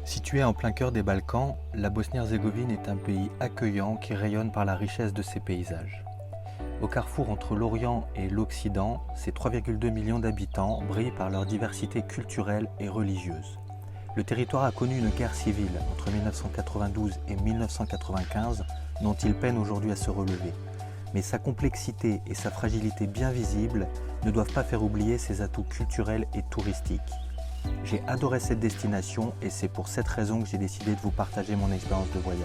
Située en plein cœur des Balkans, la Bosnie-Herzégovine est un pays accueillant qui rayonne par la richesse de ses paysages. Au carrefour entre l'Orient et l'Occident, ses 3,2 millions d'habitants brillent par leur diversité culturelle et religieuse. Le territoire a connu une guerre civile entre 1992 et 1995 dont il peine aujourd'hui à se relever. Mais sa complexité et sa fragilité bien visibles ne doivent pas faire oublier ses atouts culturels et touristiques. J'ai adoré cette destination et c'est pour cette raison que j'ai décidé de vous partager mon expérience de voyage.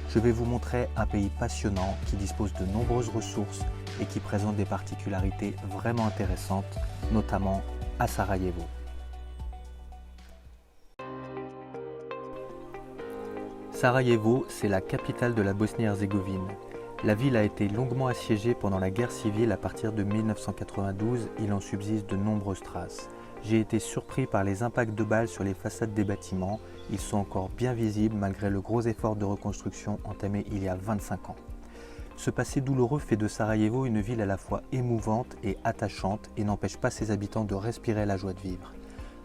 Je vais vous montrer un pays passionnant qui dispose de nombreuses ressources et qui présente des particularités vraiment intéressantes, notamment à Sarajevo. Sarajevo, c'est la capitale de la Bosnie-Herzégovine. La ville a été longuement assiégée pendant la guerre civile à partir de 1992, il en subsiste de nombreuses traces. J'ai été surpris par les impacts de balles sur les façades des bâtiments, ils sont encore bien visibles malgré le gros effort de reconstruction entamé il y a 25 ans. Ce passé douloureux fait de Sarajevo une ville à la fois émouvante et attachante et n'empêche pas ses habitants de respirer la joie de vivre.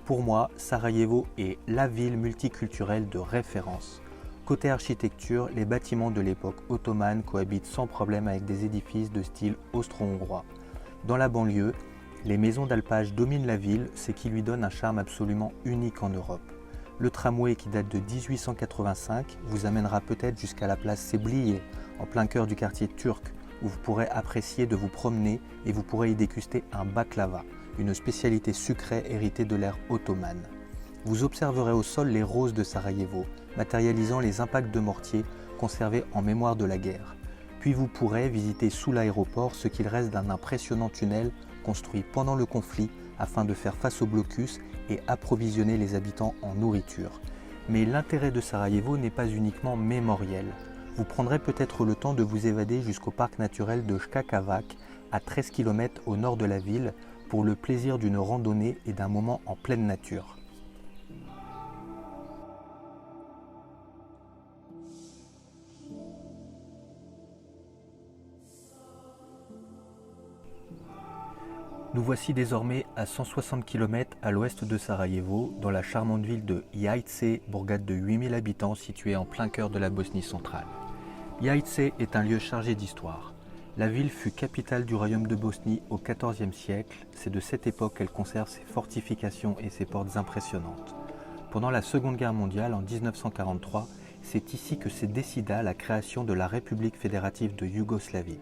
Pour moi, Sarajevo est la ville multiculturelle de référence. Côté architecture, les bâtiments de l'époque ottomane cohabitent sans problème avec des édifices de style austro-hongrois. Dans la banlieue, les maisons d'alpage dominent la ville, ce qui lui donne un charme absolument unique en Europe. Le tramway qui date de 1885 vous amènera peut-être jusqu'à la place Sebliye, en plein cœur du quartier turc, où vous pourrez apprécier de vous promener et vous pourrez y déguster un baklava, une spécialité sucrée héritée de l'ère ottomane. Vous observerez au sol les roses de Sarajevo, matérialisant les impacts de mortier conservés en mémoire de la guerre. Puis vous pourrez visiter sous l'aéroport ce qu'il reste d'un impressionnant tunnel construit pendant le conflit afin de faire face au blocus et approvisionner les habitants en nourriture. Mais l'intérêt de Sarajevo n'est pas uniquement mémoriel. Vous prendrez peut-être le temps de vous évader jusqu'au parc naturel de Škakavac, à 13 km au nord de la ville, pour le plaisir d'une randonnée et d'un moment en pleine nature. Nous voici désormais à 160 km à l'ouest de Sarajevo, dans la charmante ville de Jajce, bourgade de 8000 habitants située en plein cœur de la Bosnie centrale. Jajce est un lieu chargé d'histoire. La ville fut capitale du royaume de Bosnie au XIVe siècle. C'est de cette époque qu'elle conserve ses fortifications et ses portes impressionnantes. Pendant la Seconde Guerre mondiale, en 1943, c'est ici que se décida la création de la République fédérative de Yougoslavie.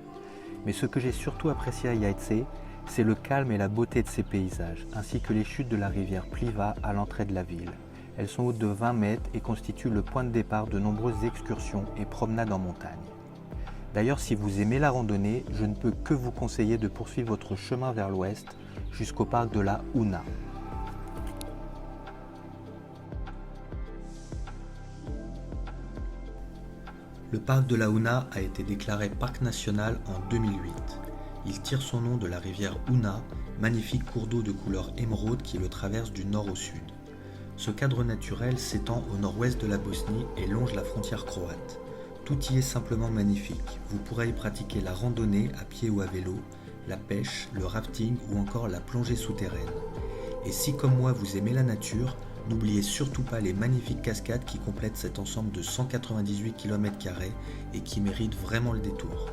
Mais ce que j'ai surtout apprécié à Jajce, c'est le calme et la beauté de ces paysages, ainsi que les chutes de la rivière Pliva à l'entrée de la ville. Elles sont hautes de 20 mètres et constituent le point de départ de nombreuses excursions et promenades en montagne. D'ailleurs, si vous aimez la randonnée, je ne peux que vous conseiller de poursuivre votre chemin vers l'ouest jusqu'au parc de la Una. Le parc de la Una a été déclaré parc national en 2008. Il tire son nom de la rivière Una, magnifique cours d'eau de couleur émeraude qui le traverse du nord au sud. Ce cadre naturel s'étend au nord-ouest de la Bosnie et longe la frontière croate. Tout y est simplement magnifique. Vous pourrez y pratiquer la randonnée à pied ou à vélo, la pêche, le rafting ou encore la plongée souterraine. Et si comme moi vous aimez la nature, n'oubliez surtout pas les magnifiques cascades qui complètent cet ensemble de 198 km² et qui méritent vraiment le détour.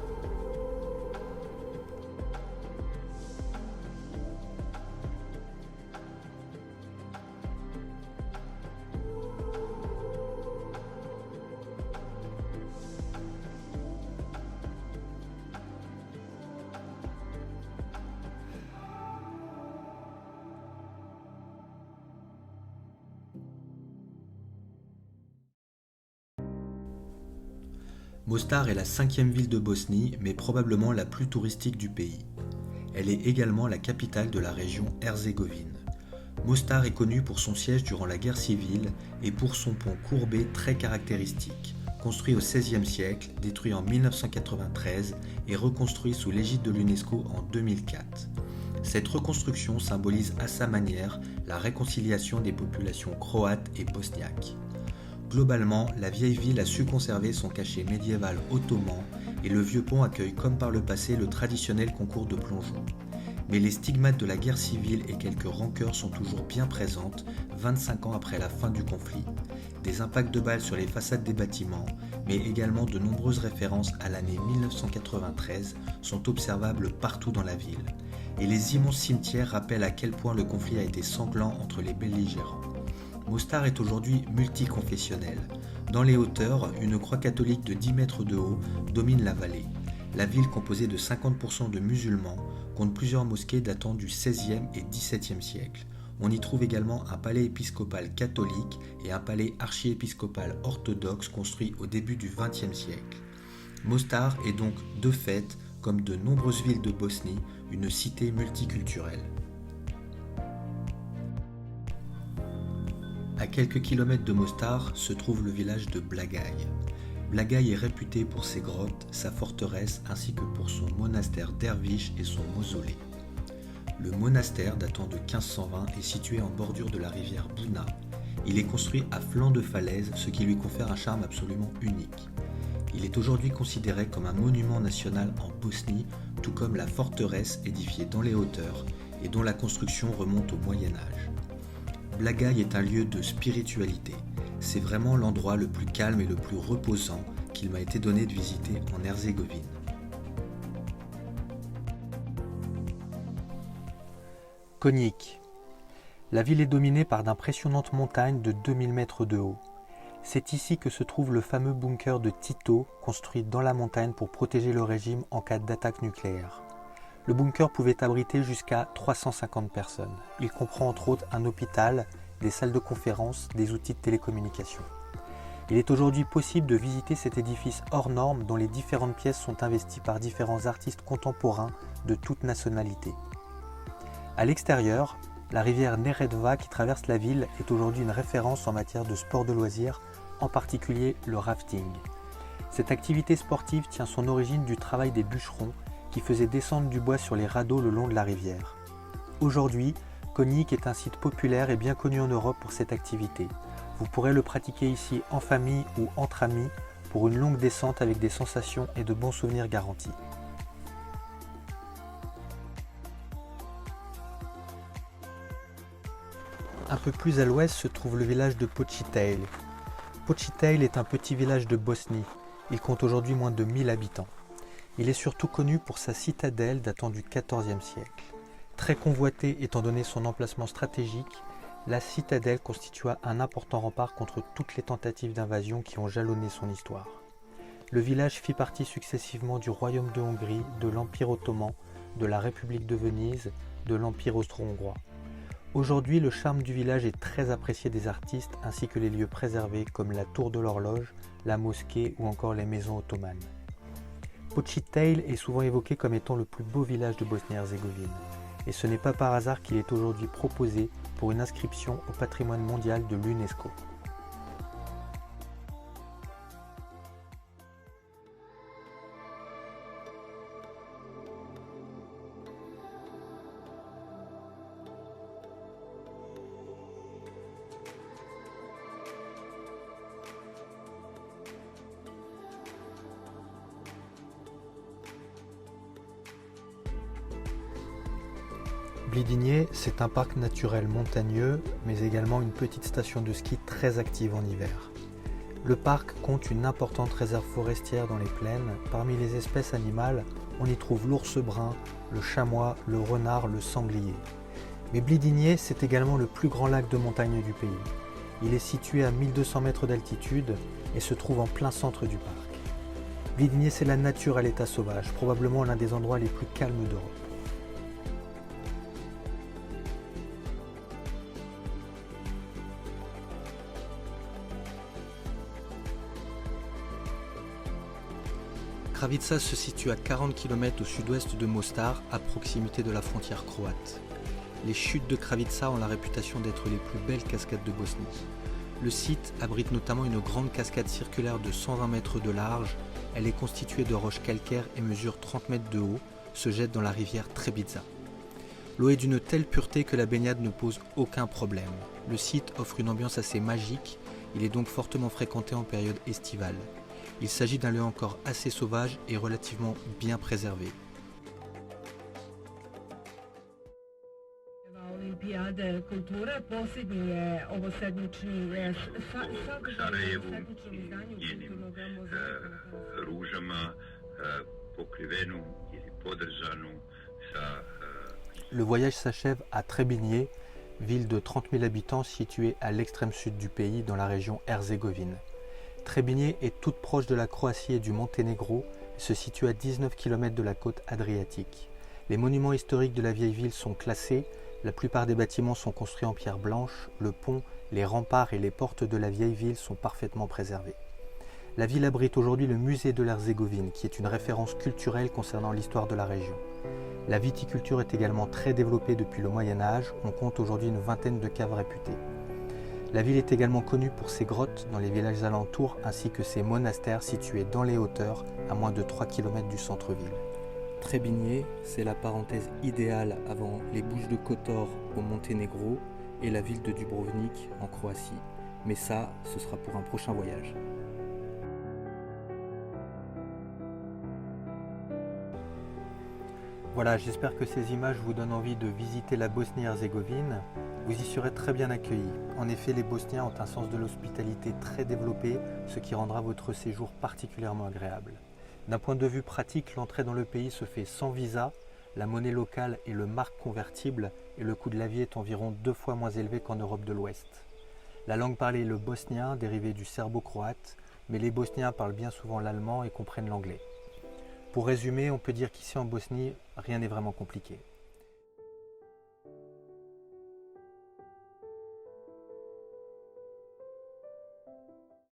Mostar est la 5e ville de Bosnie, mais probablement la plus touristique du pays. Elle est également la capitale de la région Herzégovine. Mostar est connue pour son siège durant la guerre civile et pour son pont courbé très caractéristique, construit au XVIe siècle, détruit en 1993 et reconstruit sous l'égide de l'UNESCO en 2004. Cette reconstruction symbolise à sa manière la réconciliation des populations croates et bosniaques. Globalement, la vieille ville a su conserver son cachet médiéval ottoman et le vieux pont accueille comme par le passé le traditionnel concours de plongeon. Mais les stigmates de la guerre civile et quelques rancœurs sont toujours bien présentes 25 ans après la fin du conflit. Des impacts de balles sur les façades des bâtiments, mais également de nombreuses références à l'année 1993 sont observables partout dans la ville. Et les immenses cimetières rappellent à quel point le conflit a été sanglant entre les belligérants. Mostar est aujourd'hui multiconfessionnel. Dans les hauteurs, une croix catholique de 10 mètres de haut domine la vallée. La ville, composée de 50% de musulmans, compte plusieurs mosquées datant du XVIe et XVIIe siècle. On y trouve également un palais épiscopal catholique et un palais archiépiscopal orthodoxe construit au début du XXe siècle. Mostar est donc, de fait, comme de nombreuses villes de Bosnie, une cité multiculturelle. À quelques kilomètres de Mostar se trouve le village de Blagaj. Blagaj est réputé pour ses grottes, sa forteresse ainsi que pour son monastère derviche et son mausolée. Le monastère, datant de 1520, est situé en bordure de la rivière Buna. Il est construit à flanc de falaise, ce qui lui confère un charme absolument unique. Il est aujourd'hui considéré comme un monument national en Bosnie, tout comme la forteresse édifiée dans les hauteurs et dont la construction remonte au Moyen-Âge. Blagaj est un lieu de spiritualité. C'est vraiment l'endroit le plus calme et le plus reposant qu'il m'a été donné de visiter en Herzégovine. Konjic. La ville est dominée par d'impressionnantes montagnes de 2000 mètres de haut. C'est ici que se trouve le fameux bunker de Tito, construit dans la montagne pour protéger le régime en cas d'attaque nucléaire. Le bunker pouvait abriter jusqu'à 350 personnes. Il comprend entre autres un hôpital, des salles de conférence, des outils de télécommunication. Il est aujourd'hui possible de visiter cet édifice hors norme dont les différentes pièces sont investies par différents artistes contemporains de toute nationalité. À l'extérieur, la rivière Neretva qui traverse la ville est aujourd'hui une référence en matière de sport de loisirs, en particulier le rafting. Cette activité sportive tient son origine du travail des bûcherons qui faisaient descendre du bois sur les radeaux le long de la rivière. Aujourd'hui, Konjic est un site populaire et bien connu en Europe pour cette activité. Vous pourrez le pratiquer ici en famille ou entre amis pour une longue descente avec des sensations et de bons souvenirs garantis. Un peu plus à l'ouest se trouve le village de Počitelj. Počitelj est un petit village de Bosnie. Il compte aujourd'hui moins de 1000 habitants. Il est surtout connu pour sa citadelle datant du XIVe siècle. Très convoitée étant donné son emplacement stratégique, la citadelle constitua un important rempart contre toutes les tentatives d'invasion qui ont jalonné son histoire. Le village fit partie successivement du Royaume de Hongrie, de l'Empire ottoman, de la République de Venise, de l'Empire austro-hongrois. Aujourd'hui, le charme du village est très apprécié des artistes ainsi que les lieux préservés comme la tour de l'horloge, la mosquée ou encore les maisons ottomanes. Počitelj est souvent évoqué comme étant le plus beau village de Bosnie-Herzégovine. Et ce n'est pas par hasard qu'il est aujourd'hui proposé pour une inscription au patrimoine mondial de l'UNESCO. Blidigné, c'est un parc naturel montagneux, mais également une petite station de ski très active en hiver. Le parc compte une importante réserve forestière dans les plaines. Parmi les espèces animales, on y trouve l'ours brun, le chamois, le renard, le sanglier. Mais Blidigné, c'est également le plus grand lac de montagne du pays. Il est situé à 1200 mètres d'altitude et se trouve en plein centre du parc. Blidigné, c'est la nature à l'état sauvage, probablement l'un des endroits les plus calmes d'Europe. Kravica se situe à 40 km au sud-ouest de Mostar, à proximité de la frontière croate. Les chutes de Kravica ont la réputation d'être les plus belles cascades de Bosnie. Le site abrite notamment une grande cascade circulaire de 120 mètres de large. Elle est constituée de roches calcaires et mesure 30 mètres de haut, se jette dans la rivière Trebița. L'eau est d'une telle pureté que la baignade ne pose aucun problème. Le site offre une ambiance assez magique, il est donc fortement fréquenté en période estivale. Il s'agit d'un lieu encore assez sauvage et relativement bien préservé. mlade kulture posljednji ovosedmični U Sarajevu i njenim ružama pokrivenu ili podržanu sa Le voyage s'achève à Trebinje, ville de 30 000 habitants située à l'extrême sud du pays dans la région Herzégovine. Trebinje est toute proche de la Croatie et du Monténégro et se situe à 19 km de la côte adriatique. Les monuments historiques de la vieille ville sont classés, la plupart des bâtiments sont construits en pierre blanche, le pont, les remparts et les portes de la vieille ville sont parfaitement préservés. La ville abrite aujourd'hui le musée de l'Herzégovine, qui est une référence culturelle concernant l'histoire de la région. La viticulture est également très développée depuis le Moyen-Âge, on compte aujourd'hui une vingtaine de caves réputées. La ville est également connue pour ses grottes dans les villages alentours ainsi que ses monastères situés dans les hauteurs à moins de 3 km du centre-ville. Trebinje, c'est la parenthèse idéale avant les Bouches de Kotor au Monténégro et la ville de Dubrovnik en Croatie. Mais ça, ce sera pour un prochain voyage. Voilà, j'espère que ces images vous donnent envie de visiter la Bosnie-Herzégovine. Vous y serez très bien accueillis. En effet, les Bosniens ont un sens de l'hospitalité très développé, ce qui rendra votre séjour particulièrement agréable. D'un point de vue pratique, l'entrée dans le pays se fait sans visa, la monnaie locale est le mark convertible et le coût de la vie est environ 2 fois moins élevé qu'en Europe de l'Ouest. La langue parlée est le bosnien, dérivé du serbo-croate, mais les Bosniens parlent bien souvent l'allemand et comprennent l'anglais. Pour résumer, on peut dire qu'ici en Bosnie, rien n'est vraiment compliqué.